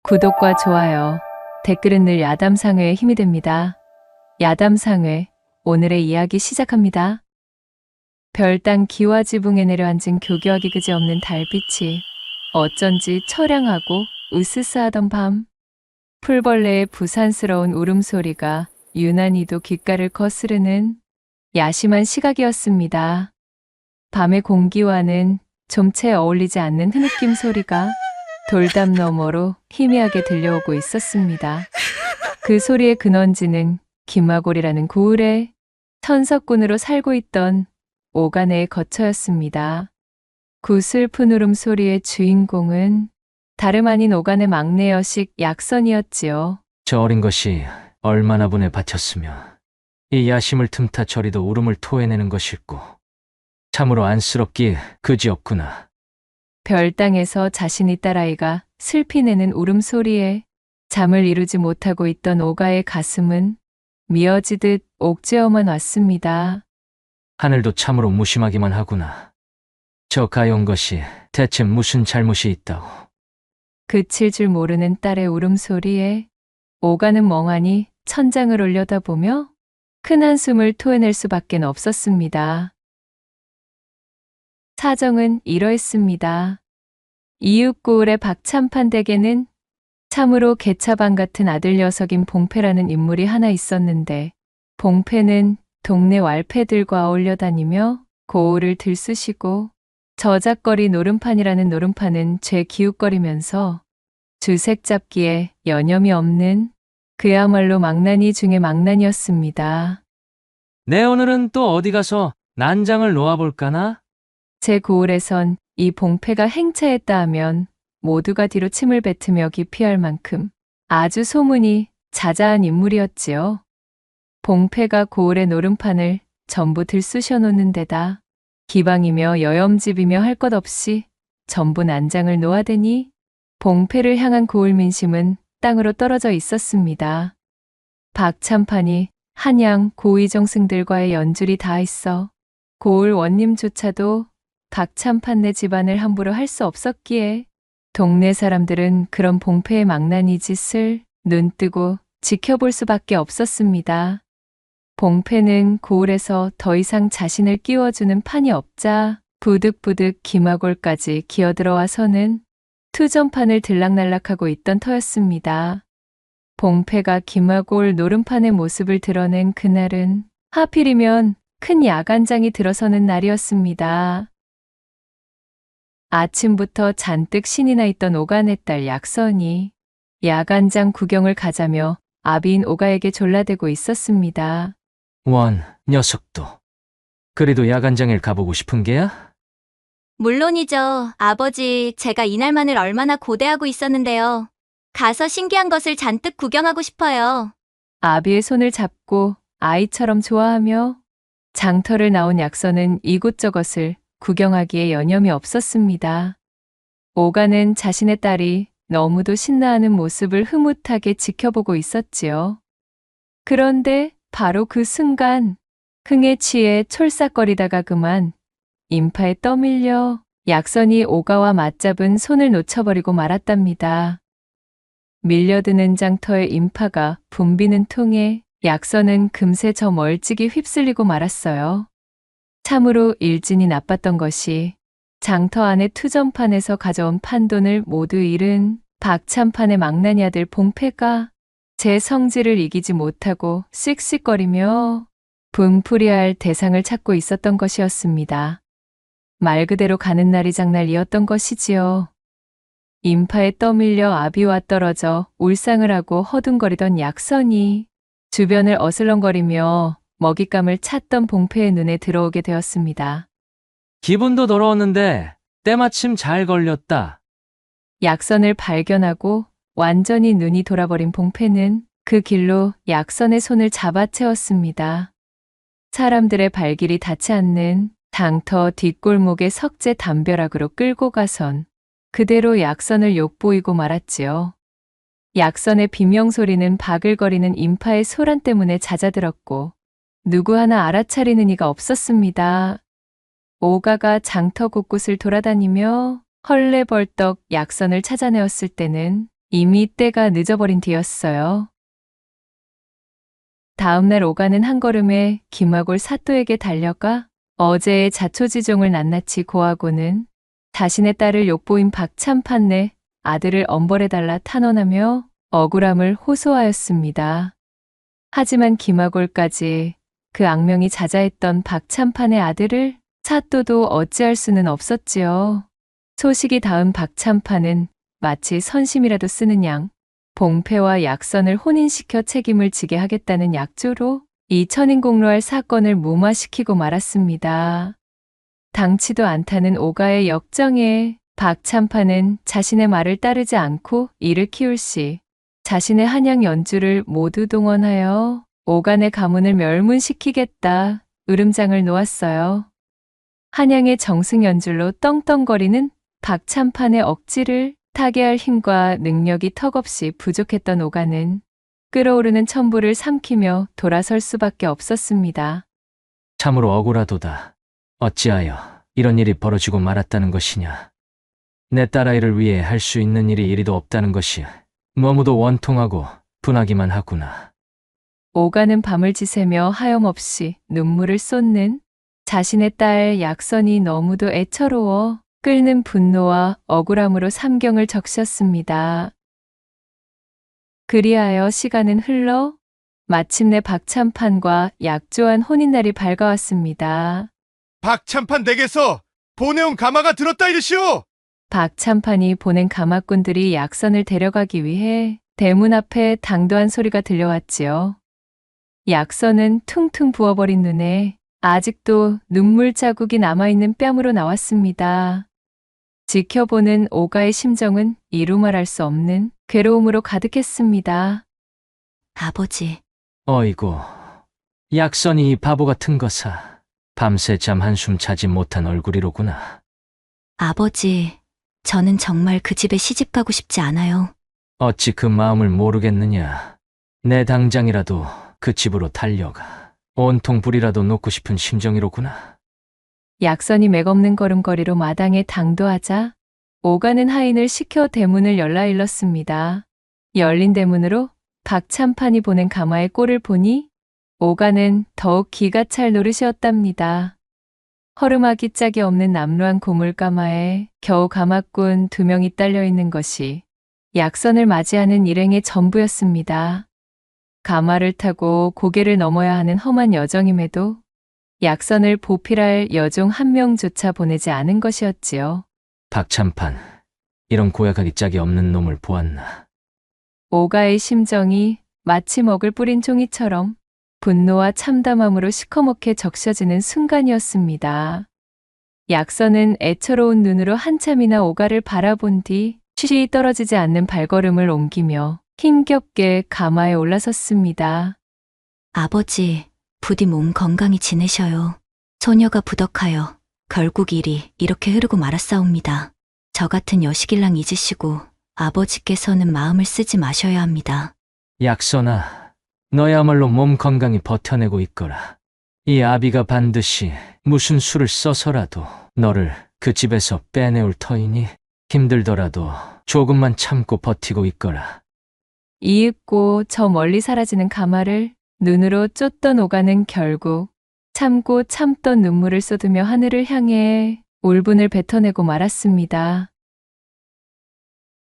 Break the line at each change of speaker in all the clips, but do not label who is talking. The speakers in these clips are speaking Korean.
구독과 좋아요, 댓글은 늘 야담상회의 힘이 됩니다. 야담상회, 오늘의 이야기 시작합니다. 별땅 기와지붕에 내려앉은 교교하기 그지없는 달빛이 어쩐지 처량하고 으스스하던 밤, 풀벌레의 부산스러운 울음소리가 유난히도 귓가를 거스르는 야심한 시각이었습니다. 밤의 공기와는 좀 채 어울리지 않는 흐느낌 소리가 돌담 너머로 희미하게 들려오고 있었습니다. 그 소리의 근원지는 김마골이라는 고을에 천석군으로 살고 있던 오가네의 거처였습니다. 그 슬픈 울음소리의 주인공은 다름 아닌 오가네 막내 여식 약선이었지요.
저 어린 것이 얼마나 분에 바쳤으며 이 야심을 틈타 저리도 울음을 토해내는 것일꼬. 참으로 안쓰럽기 그지없구나.
별땅에서 자신이 딸아이가 슬피 내는 울음소리에 잠을 이루지 못하고 있던 오가의 가슴은 미어지듯 옥죄어만 왔습니다.
하늘도 참으로 무심하기만 하구나. 저 가여운 것이 대체 무슨 잘못이 있다오.
그칠 줄 모르는 딸의 울음소리에 오가는 멍하니 천장을 올려다보며 큰 한숨을 토해낼 수밖에 없었습니다. 사정은 이러했습니다. 이웃고을의 박참판 댁에는 참으로 개차반 같은 아들 녀석인 봉패라는 인물이 하나 있었는데, 봉패는 동네 왈패들과 어울려 다니며 고을을 들쑤시고 저작거리 노름판이라는 노름판은 죄 기웃거리면서 주색 잡기에 여념이 없는 그야말로 망나니 중의 망나니였습니다.
내 오늘은 또 어디 가서 난장을 놓아볼까나?
제 고을에선 이 봉패가 행차했다 하면 모두가 뒤로 침을 뱉으며 기피할 만큼 아주 소문이 자자한 인물이었지요. 봉패가 고을의 노름판을 전부 들쑤셔 놓는 데다 기방이며 여염집이며 할 것 없이 전부 난장을 놓아대니 봉패를 향한 고을 민심은 땅으로 떨어져 있었습니다. 박참판이 한양 고위정승들과의 연줄이 다 있어 고을 원님조차도 박참판네 집안을 함부로 할 수 없었기에 동네 사람들은 그런 봉패의 망나니 짓을 눈뜨고 지켜볼 수밖에 없었습니다. 봉패는 고을에서 더 이상 자신을 끼워주는 판이 없자 부득부득 김하골까지 기어들어와서는 투전판을 들락날락하고 있던 터였습니다. 봉패가 김하골 노름판의 모습을 드러낸 그날은 하필이면 큰 야간장이 들어서는 날이었습니다. 아침부터 잔뜩 신이 나 있던 오가네 딸 약선이 야간장 구경을 가자며 아비인 오가에게 졸라대고 있었습니다.
원, 녀석도. 그래도 야간장일 가보고 싶은 게야?
물론이죠. 아버지, 제가 이날만을 얼마나 고대하고 있었는데요. 가서 신기한 것을 잔뜩 구경하고 싶어요.
아비의 손을 잡고 아이처럼 좋아하며 장터를 나온 약선은 이곳저곳을 구경하기에 여념이 없었습니다. 오가는 자신의 딸이 너무도 신나하는 모습을 흐뭇하게 지켜보고 있었지요. 그런데 바로 그 순간 흥에 취해 촐싹거리다가 그만 인파에 떠밀려 약선이 오가와 맞잡은 손을 놓쳐버리고 말았답니다. 밀려드는 장터의 인파가 붐비는 통에 약선은 금세 저 멀찍이 휩쓸리고 말았어요. 참으로 일진이 나빴던 것이 장터 안의 투전판에서 가져온 판돈을 모두 잃은 박참판의 망나니 아들 봉패가 제 성질을 이기지 못하고 씩씩거리며 분풀이할 대상을 찾고 있었던 것이었습니다. 말 그대로 가는 날이 장날이었던 것이지요. 인파에 떠밀려 아비와 떨어져 울상을 하고 허둥거리던 약선이 주변을 어슬렁거리며 먹잇감을 찾던 봉패의 눈에 들어오게 되었습니다.
기분도 더러웠는데 때마침 잘 걸렸다.
약선을 발견하고 완전히 눈이 돌아버린 봉패는 그 길로 약선의 손을 잡아채웠습니다. 사람들의 발길이 닿지 않는 장터 뒷골목의 석재 담벼락으로 끌고 가선 그대로 약선을 욕보이고 말았지요. 약선의 비명소리는 바글거리는 인파의 소란 때문에 잦아들었고 누구 하나 알아차리는 이가 없었습니다. 오가가 장터 곳곳을 돌아다니며 헐레벌떡 약선을 찾아내었을 때는 이미 때가 늦어버린 뒤였어요. 다음날 오가는 한 걸음에 김화골 사또에게 달려가 어제의 자초지종을 낱낱이 고하고는 자신의 딸을 욕보인 박참판네 아들을 엄벌해달라 탄원하며 억울함을 호소하였습니다. 하지만 김화골까지 그 악명이 자자했던 박참판의 아들을 사또도 어찌할 수는 없었지요. 소식이 닿은 박참판은 마치 선심이라도 쓰는 양 봉패와 약선을 혼인시켜 책임을 지게 하겠다는 약조로 이 천인공로할 사건을 무마시키고 말았습니다. 당치도 않다는 오가의 역정에 박참판은 자신의 말을 따르지 않고 이를 키울 시 자신의 한양 연주를 모두 동원하여 오간의 가문을 멸문시키겠다 으름장을 놓았어요. 한양의 정승 연줄로 떵떵거리는 박참판의 억지를 타개할 힘과 능력이 턱없이 부족했던 오간은 끓어오르는 천부를 삼키며 돌아설 수밖에 없었습니다.
참으로 억울하도다. 어찌하여 이런 일이 벌어지고 말았다는 것이냐. 내 딸아이를 위해 할 수 있는 일이 이리도 없다는 것이 너무도 원통하고 분하기만 하구나.
오가는 밤을 지새며 하염없이 눈물을 쏟는 자신의 딸 약선이 너무도 애처로워 끓는 분노와 억울함으로 삼경을 적셨습니다. 그리하여 시간은 흘러 마침내 박참판과 약조한 혼인날이 밝아왔습니다.
박참판 댁에서 보내온 가마가 들었다 이르시오.
박참판이 보낸 가마꾼들이 약선을 데려가기 위해 대문 앞에 당도한 소리가 들려왔지요. 약선은 퉁퉁 부어버린 눈에 아직도 눈물 자국이 남아있는 뺨으로 나왔습니다. 지켜보는 오가의 심정은 이루 말할 수 없는 괴로움으로 가득했습니다.
아버지,
어이구, 약선이 이 바보 같은 거사. 밤새 잠 한숨 자지 못한 얼굴이로구나.
아버지, 저는 정말 그 집에 시집 가고 싶지 않아요.
어찌 그 마음을 모르겠느냐. 내 당장이라도 그 집으로 달려가 온통 불이라도 놓고 싶은 심정이로구나.
약선이 맥없는 걸음걸이로 마당에 당도하자 오가는 하인을 시켜 대문을 열라 일렀습니다. 열린 대문으로 박참판이 보낸 가마의 꼴을 보니 오가는 더욱 기가 찰 노릇이었답니다. 허름하기 짝이 없는 남루한 고물가마에 겨우 가마꾼 2명이 딸려 있는 것이 약선을 맞이하는 일행의 전부였습니다. 가마를 타고 고개를 넘어야 하는 험한 여정임에도 약선을 보필할 여종 1명조차 보내지 않은 것이었지요.
박참판, 이런 고약하기 짝이 없는 놈을 보았나.
오가의 심정이 마치 먹을 뿌린 종이처럼 분노와 참담함으로 시커멓게 적셔지는 순간이었습니다. 약선은 애처로운 눈으로 한참이나 오가를 바라본 뒤 쉬이 떨어지지 않는 발걸음을 옮기며 힘겹게 가마에 올라섰습니다.
아버지, 부디 몸 건강히 지내셔요. 소녀가 부덕하여 결국 일이 이렇게 흐르고 말았사옵니다. 저 같은 여식일랑 잊으시고 아버지께서는 마음을 쓰지 마셔야 합니다.
약선아, 너야말로 몸 건강히 버텨내고 있거라. 이 아비가 반드시 무슨 수를 써서라도 너를 그 집에서 빼내올 터이니 힘들더라도 조금만 참고 버티고 있거라.
이윽고 저 멀리 사라지는 가마를 눈으로 쫓던 오가는 결국 참고 참던 눈물을 쏟으며 하늘을 향해 울분을 뱉어내고 말았습니다.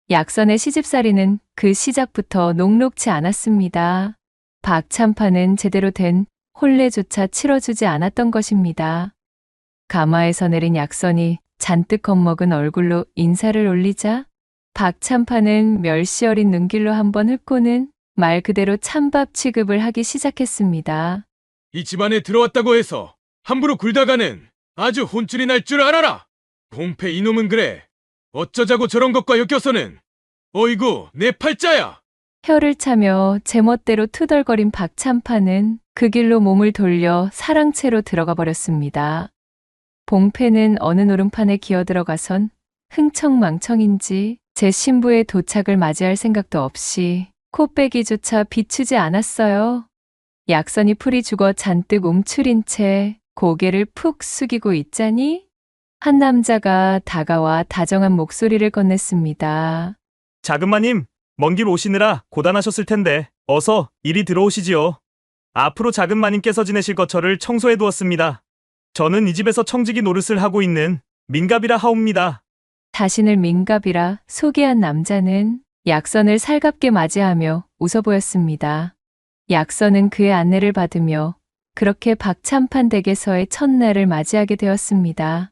약선의 시집살이는 그 시작부터 녹록지 않았습니다. 박참판은 제대로 된 혼례조차 치러주지 않았던 것입니다. 가마에서 내린 약선이 잔뜩 겁먹은 얼굴로 인사를 올리자 박참판은 멸시 어린 눈길로 한번 훑고는 말 그대로 찬밥 취급을 하기 시작했습니다.
이 집안에 들어왔다고 해서 함부로 굴다가는 아주 혼쭐이 날 줄 알아라. 봉패 이놈은 그래. 어쩌자고 저런 것과 엮여서는. 어이구 내 팔자야.
혀를 차며 제멋대로 투덜거린 박참판은 그 길로 몸을 돌려 사랑채로 들어가 버렸습니다. 봉패는 어느 노름판에 기어들어가선 흥청망청인지 제 신부의 도착을 맞이할 생각도 없이 코빼기조차 비추지 않았어요. 약선이 풀이 죽어 잔뜩 움츠린 채 고개를 푹 숙이고 있자니 한 남자가 다가와 다정한 목소리를 건넸습니다.
자금마님, 먼 길 오시느라 고단하셨을 텐데 어서 이리 들어오시지요. 앞으로 작은 마님께서 지내실 거처를 청소해 두었습니다. 저는 이 집에서 청지기 노릇을 하고 있는 민갑이라 하옵니다.
자신을 민갑이라 소개한 남자는 약선을 살갑게 맞이하며 웃어 보였습니다. 약선은 그의 안내를 받으며 그렇게 박참판 댁에서의 첫날을 맞이하게 되었습니다.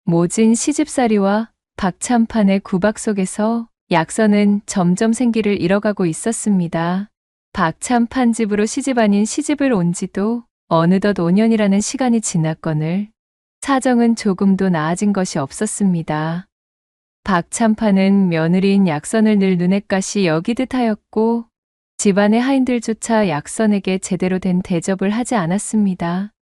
모진 시집살이와 박참판의 구박 속에서 약선은 점점 생기를 잃어가고 있었습니다. 박참판 집으로 시집 아닌 시집을 온 지도 어느덧 5년이라는 시간이 지났거늘 사정은 조금도 나아진 것이 없었습니다. 박참판은 며느리인 약선을 늘 눈엣가시 여기듯 하였고 집안의 하인들조차 약선에게 제대로 된 대접을 하지 않았습니다.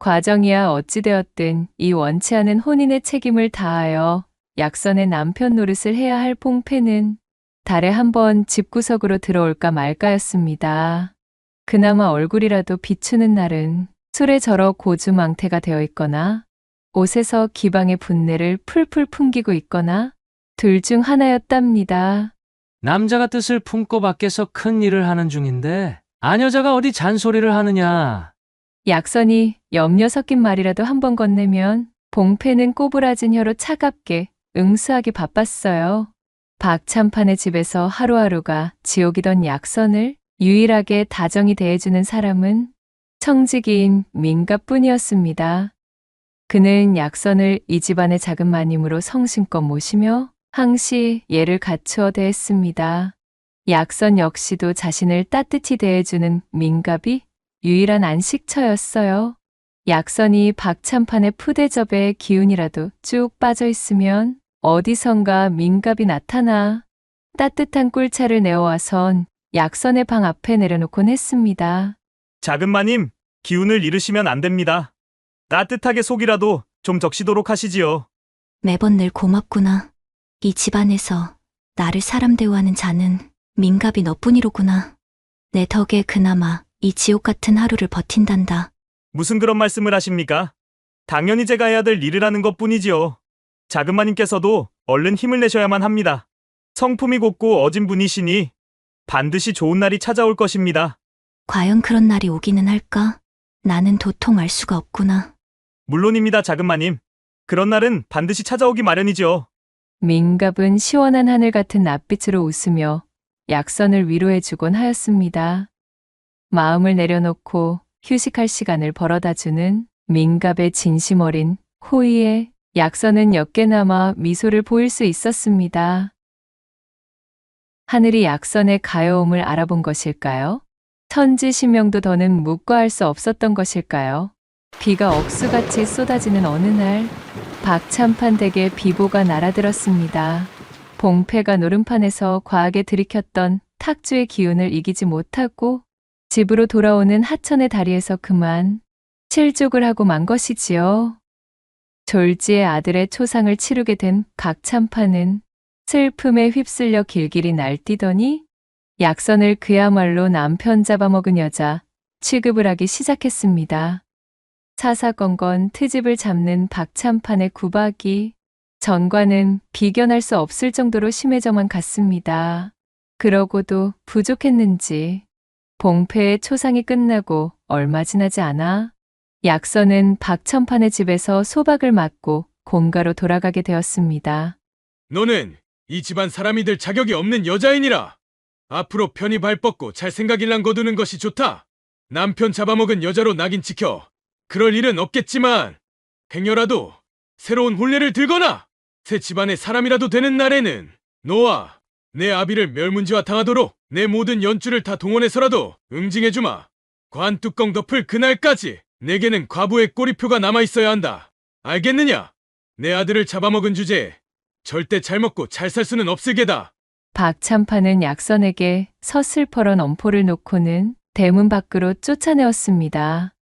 과정이야 어찌되었든 이 원치 않은 혼인의 책임을 다하여 약선의 남편 노릇을 해야 할 봉패는 달에 한 번 집구석으로 들어올까 말까였습니다. 그나마 얼굴이라도 비추는 날은 술에 절어 고주망태가 되어 있거나 옷에서 기방의 분내를 풀풀 풍기고 있거나 둘 중 하나였답니다.
남자가 뜻을 품고 밖에서 큰 일을 하는 중인데 아녀자가 어디 잔소리를 하느냐.
약선이 염려 섞인 말이라도 한 번 건네면 봉패는 꼬부라진 혀로 차갑게 응수하기 바빴어요. 박참판의 집에서 하루하루가 지옥이던 약선을 유일하게 다정히 대해주는 사람은 청지기인 민갑뿐이었습니다. 그는 약선을 이 집안의 작은 마님으로 성심껏 모시며 항시 예를 갖추어 대했습니다. 약선 역시도 자신을 따뜻히 대해주는 민갑이 유일한 안식처였어요. 약선이 박참판의 푸대접에 기운이라도 쭉 빠져 있으면 어디선가 민갑이 나타나 따뜻한 꿀차를 내어와선 약선의 방 앞에 내려놓곤 했습니다.
작은 마님, 기운을 잃으시면 안 됩니다. 따뜻하게 속이라도 좀 적시도록 하시지요.
매번 늘 고맙구나. 이 집안에서 나를 사람 대우하는 자는 민갑이 너뿐이로구나. 내 덕에 그나마 이 지옥 같은 하루를 버틴단다.
무슨 그런 말씀을 하십니까? 당연히 제가 해야 될 일을 하는 것뿐이지요. 작은 마님께서도 얼른 힘을 내셔야만 합니다. 성품이 곱고 어진 분이시니 반드시 좋은 날이 찾아올 것입니다.
과연 그런 날이 오기는 할까? 나는 도통 알 수가 없구나.
물론입니다, 작은 마님. 그런 날은 반드시 찾아오기 마련이죠.
민갑은 시원한 하늘 같은 낯빛으로 웃으며 약선을 위로해주곤 하였습니다. 마음을 내려놓고 휴식할 시간을 벌어다주는 민갑의 진심 어린 호의에 약선은 역게나마 미소를 보일 수 있었습니다. 하늘이 약선의 가여움을 알아본 것일까요? 천지신명도 더는 묵과할 수 없었던 것일까요? 비가 억수같이 쏟아지는 어느 날 박참판 댁에 비보가 날아들었습니다. 봉패가 노름판에서 과하게 들이켰던 탁주의 기운을 이기지 못하고 집으로 돌아오는 하천의 다리에서 그만 실족을 하고 만 것이지요. 졸지의 아들의 초상을 치르게 된 박참판은 슬픔에 휩쓸려 길길이 날뛰더니 약선을 그야말로 남편 잡아먹은 여자 취급을 하기 시작했습니다. 사사건건 트집을 잡는 박참판의 구박이 전과는 비견할 수 없을 정도로 심해져만 갔습니다. 그러고도 부족했는지 봉패의 초상이 끝나고 얼마 지나지 않아 약선은 박첨판의 집에서 소박을 맞고 공가로 돌아가게 되었습니다.
너는 이 집안 사람이 될 자격이 없는 여자이니라. 앞으로 편히 발 뻗고 잘 생각일랑 거두는 것이 좋다. 남편 잡아먹은 여자로 낙인 찍혀 그럴 일은 없겠지만 행여라도 새로운 혼례를 들거나 새 집안의 사람이라도 되는 날에는 너와 내 아비를 멸문지화 당하도록 내 모든 연주를 다 동원해서라도 응징해주마. 관뚜껑 덮을 그날까지 내게는 과부의 꼬리표가 남아있어야 한다. 알겠느냐? 내 아들을 잡아먹은 주제에 절대 잘 먹고 잘 살 수는 없을 게다.
박참판은 약선에게 서슬퍼런 엄포를 놓고는 대문 밖으로 쫓아내었습니다.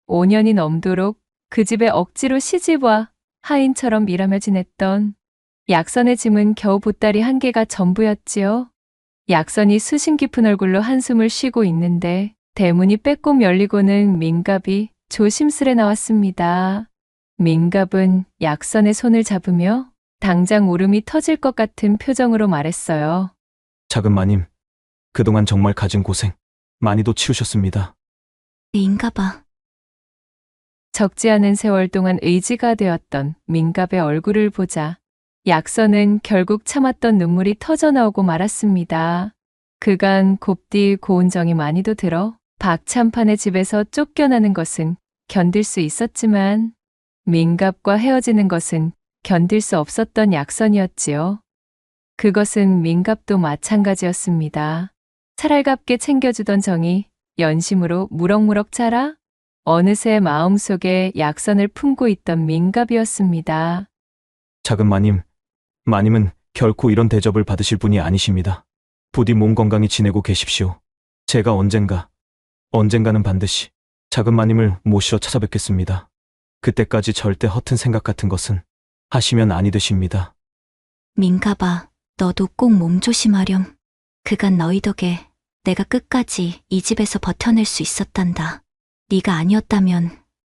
5년이 넘도록 그 집에 억지로 시집와 하인처럼 일하며 지냈던 약선의 짐은 겨우 보따리 한 개가 전부였지요. 약선이 수심 깊은 얼굴로 한숨을 쉬고 있는데 대문이 빼꼼 열리고는 민갑이 조심스레 나왔습니다. 민갑은 약선의 손을 잡으며 당장 울음이 터질 것 같은 표정으로 말했어요.
작은 마님, 그동안 정말 갖은 고생 많이도 치우셨습니다.
인가 봐.
적지 않은 세월 동안 의지가 되었던 민갑의 얼굴을 보자 약선은 결국 참았던 눈물이 터져나오고 말았습니다. 그간 곱디 고운 정이 많이도 들어 박참판의 집에서 쫓겨나는 것은 견딜 수 있었지만 민갑과 헤어지는 것은 견딜 수 없었던 약선이었지요. 그것은 민갑도 마찬가지였습니다. 살알갑게 챙겨주던 정이 연심으로 무럭무럭 자라 어느새 마음속에 약선을 품고 있던 민갑이었습니다.
작은 마님, 마님은 결코 이런 대접을 받으실 분이 아니십니다. 부디 몸 건강히 지내고 계십시오. 제가 언젠가는 반드시 작은 마님을 모시러 찾아뵙겠습니다. 그때까지 절대 허튼 생각 같은 것은 하시면 아니 되십니다.
민가봐, 너도 꼭 몸 조심하렴. 그간 너희 덕에 내가 끝까지 이 집에서 버텨낼 수 있었단다. 네가 아니었다면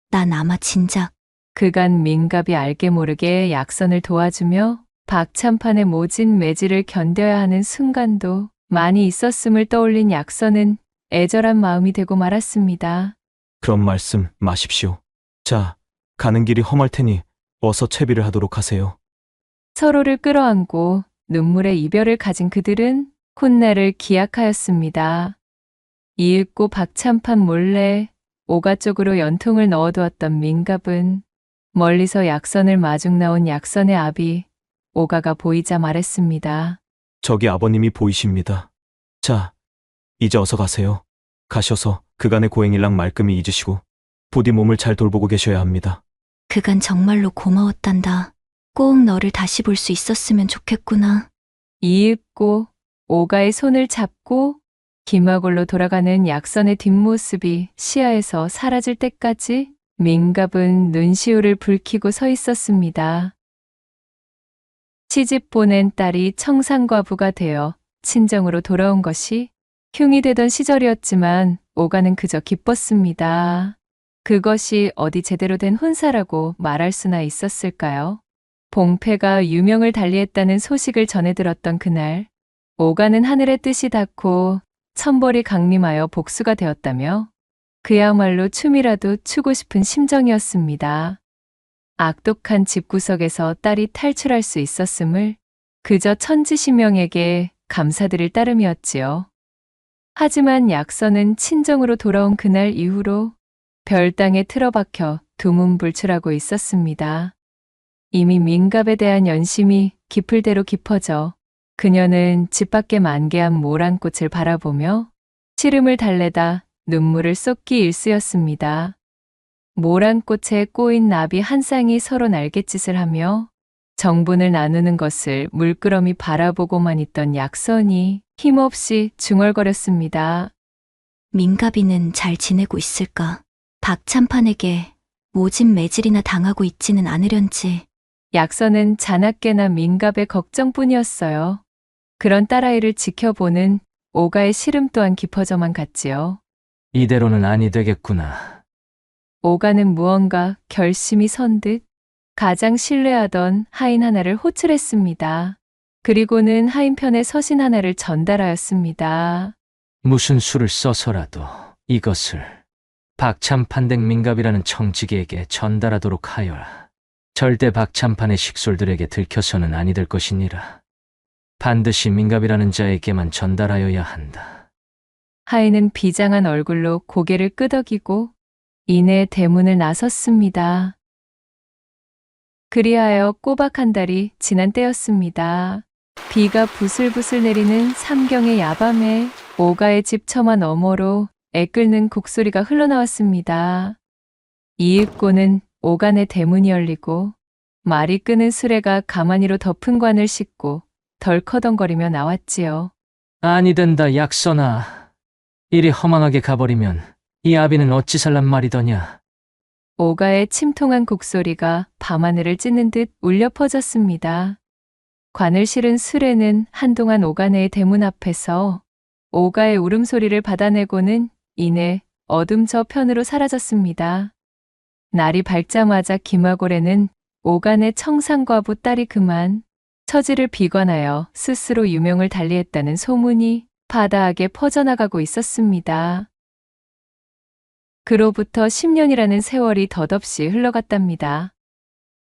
난 아마 진작
그간 민갑이 알게 모르게 약선을 도와주며 박참판의 모진 매질을 견뎌야 하는 순간도 많이 있었음을 떠올린 약선은 애절한 마음이 되고 말았습니다.
그런 말씀 마십시오. 자, 가는 길이 험할 테니 어서 채비를 하도록 하세요.
서로를 끌어안고 눈물의 이별을 가진 그들은 훗날을 기약하였습니다. 이윽고 박참판 몰래 오가 쪽으로 연통을 넣어두었던 민갑은 멀리서 약선을 마중 나온 약선의 아비 오가가 보이자 말했습니다.
저기 아버님이 보이십니다. 자, 이제 어서 가세요. 가셔서 그간의 고행일랑 말끔히 잊으시고 부디 몸을 잘 돌보고 계셔야 합니다.
그간 정말로 고마웠단다. 꼭 너를 다시 볼 수 있었으면 좋겠구나.
이윽고 오가의 손을 잡고 김화골로 돌아가는 약선의 뒷모습이 시야에서 사라질 때까지 민갑은 눈시울을 붉히고 서 있었습니다. 시집 보낸 딸이 청산과부가 되어 친정으로 돌아온 것이 흉이 되던 시절이었지만 오가는 그저 기뻤습니다. 그것이 어디 제대로 된 혼사라고 말할 수나 있었을까요? 봉패가 유명을 달리했다는 소식을 전해 들었던 그날, 오가는 하늘의 뜻이 닿고 천벌이 강림하여 복수가 되었다며 그야말로 춤이라도 추고 싶은 심정이었습니다. 악독한 집구석에서 딸이 탈출할 수 있었음을 그저 천지신명에게 감사드릴 따름이었지요. 하지만 약선은 친정으로 돌아온 그날 이후로 별땅에 틀어박혀 두문불출하고 있었습니다. 이미 민갑에 대한 연심이 깊을 대로 깊어져 그녀는 집 밖의 만개한 모란꽃을 바라보며 시름을 달래다 눈물을 쏟기 일쑤였습니다. 모란꽃에 꼬인 나비 한 쌍이 서로 날갯짓을 하며 정분을 나누는 것을 물끄러미 바라보고만 있던 약선이 힘없이 중얼거렸습니다.
민가비는 잘 지내고 있을까? 박참판에게 모진 매질이나 당하고 있지는 않으련지.
약선은 자나깨나 민갑의 걱정뿐이었어요. 그런 딸아이를 지켜보는 오가의 시름 또한 깊어져만 갔지요.
이대로는 아니 되겠구나.
오가는 무언가 결심이 선 듯 가장 신뢰하던 하인 하나를 호출했습니다. 그리고는 하인 편의 서신 하나를 전달하였습니다.
무슨 수를 써서라도 이것을 박참판댁 민갑이라는 청지기에게 전달하도록 하여라. 절대 박참판의 식솔들에게 들켜서는 아니 될 것이니라. 반드시 민갑이라는 자에게만 전달하여야 한다.
하인은 비장한 얼굴로 고개를 끄덕이고 이내 대문을 나섰습니다. 그리하여 꼬박 한 달이 지난 때였습니다. 비가 부슬부슬 내리는 삼경의 야밤에 오가의 집 처마 너머로 애끓는 곡소리가 흘러나왔습니다. 이윽고는 오간의 대문이 열리고 말이 끄는 수레가 가마니로 덮은 관을 싣고 덜커덩거리며 나왔지요.
아니 된다, 약선아. 이리 허망하게 가버리면 이 아비는 어찌 살란 말이더냐.
오가의 침통한 곡소리가 밤하늘을 찢는 듯 울려 퍼졌습니다. 관을 실은 수레는 한동안 오가네의 대문 앞에서 오가의 울음소리를 받아내고는 이내 어둠 저편으로 사라졌습니다. 날이 밝자마자 김화골에는 오간의 청산과부 딸이 그만 처지를 비관하여 스스로 유명을 달리했다는 소문이 바다하게 퍼져나가고 있었습니다. 그로부터 10년이라는 세월이 덧없이 흘러갔답니다.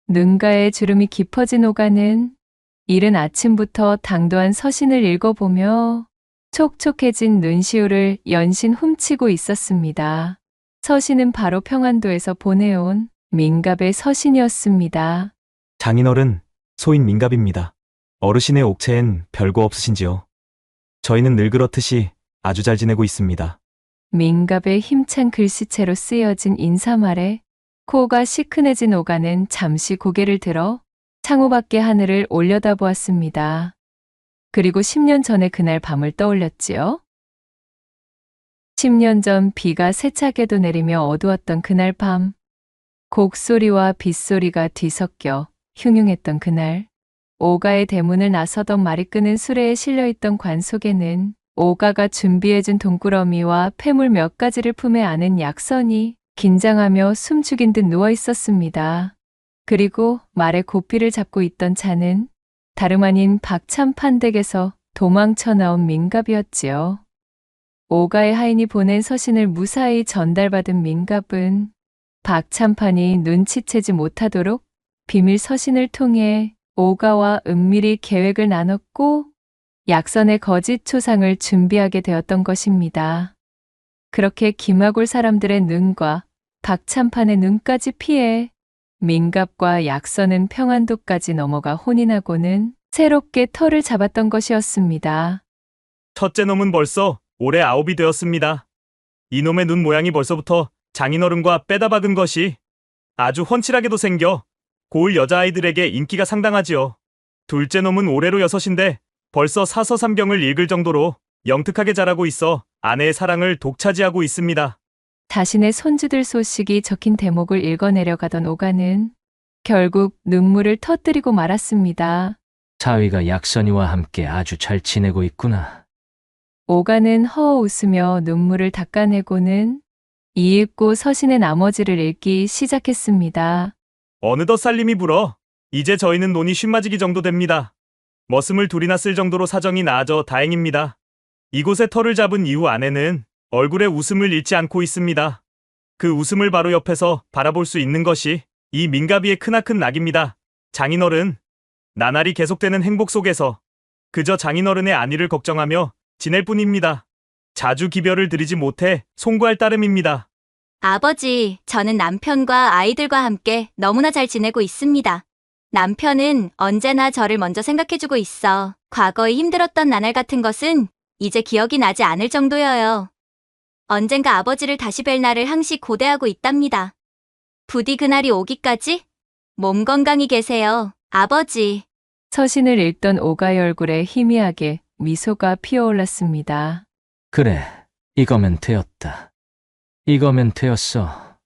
눈가에 주름이 깊어진 오간은 이른 아침부터 당도한 서신을 읽어보며 촉촉해진 눈시울을 연신 훔치고 있었습니다. 서신은 바로 평안도에서 보내온 민갑의 서신이었습니다.
장인어른, 소인 민갑입니다. 어르신의 옥체엔 별거 없으신지요? 저희는 늘 그렇듯이 아주 잘 지내고 있습니다.
민갑의 힘찬 글씨체로 쓰여진 인사말에 코가 시큰해진 오간은 잠시 고개를 들어 창호밖의 하늘을 올려다보았습니다. 그리고 10년 전의 그날 밤을 떠올렸지요. 10년 전 비가 세차게도 내리며 어두웠던 그날 밤, 곡소리와 빗소리가 뒤섞여 흉흉했던 그날, 오가의 대문을 나서던 말이 끄는 수레에 실려있던 관 속에는 오가가 준비해준 동꾸러미와 폐물 몇 가지를 품에 안은 약선이 긴장하며 숨죽인 듯 누워 있었습니다. 그리고 말의 고삐를 잡고 있던 자는 다름 아닌 박찬판 댁에서 도망쳐 나온 민갑이었지요. 오가의 하인이 보낸 서신을 무사히 전달받은 민갑은 박찬판이 눈치채지 못하도록 비밀 서신을 통해 오가와 은밀히 계획을 나눴고 약선의 거짓 초상을 준비하게 되었던 것입니다. 그렇게 김하골 사람들의 눈과 박찬판의 눈까지 피해 민갑과 약선은 평안도까지 넘어가 혼인하고는 새롭게 터를 잡았던 것이었습니다.
첫째 놈은 벌써 올해 9이 되었습니다. 이놈의 눈 모양이 벌써부터 장인어른과 빼다 박은 것이 아주 훤칠하게도 생겨 고을 여자아이들에게 인기가 상당하지요. 둘째 놈은 올해로 6인데 벌써 사서삼경을 읽을 정도로 영특하게 자라고 있어 아내의 사랑을 독차지하고 있습니다.
자신의 손주들 소식이 적힌 대목을 읽어내려가던 오가는 결국 눈물을 터뜨리고 말았습니다.
사위가 약선이와 함께 아주 잘 지내고 있구나.
오가는 허어 웃으며 눈물을 닦아내고는 이윽고 서신의 나머지를 읽기 시작했습니다.
어느덧 살림이 불어 이제 저희는 논이 쉰맞이기 정도 됩니다. 머슴을 둘이나 쓸 정도로 사정이 나아져 다행입니다. 이곳에 터를 잡은 이후 아내는 얼굴에 웃음을 잃지 않고 있습니다. 그 웃음을 바로 옆에서 바라볼 수 있는 것이 이 민가비의 크나큰 낙입니다. 장인어른, 나날이 계속되는 행복 속에서 그저 장인어른의 안위를 걱정하며 지낼 뿐입니다. 자주 기별을 드리지 못해 송구할 따름입니다.
아버지, 저는 남편과 아이들과 함께 너무나 잘 지내고 있습니다. 남편은 언제나 저를 먼저 생각해주고 있어 과거에 힘들었던 나날 같은 것은 이제 기억이 나지 않을 정도여요. 언젠가 아버지를 다시 뵐 날을 항시 고대하고 있답니다. 부디 그날이 오기까지 몸 건강히 계세요, 아버지.
서신을 읽던 오가의 얼굴에 희미하게 미소가 피어올랐습니다.
그래, 이거면 되었다. 이거면 되었어.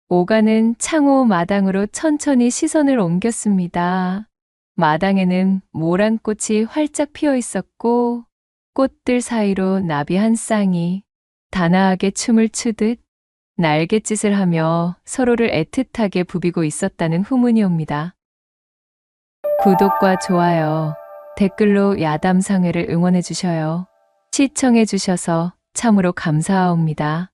오가는 창호 마당으로 천천히 시선을 옮겼습니다. 마당에는 모란 꽃이 활짝 피어 있었고 꽃들 사이로 나비 한 쌍이 단아하게 춤을 추듯 날갯짓을 하며 서로를 애틋하게 부비고 있었다는 후문이 옵니다. 구독과 좋아요, 댓글로 야담상회를 응원해 주셔요. 시청해 주셔서 참으로 감사합니다.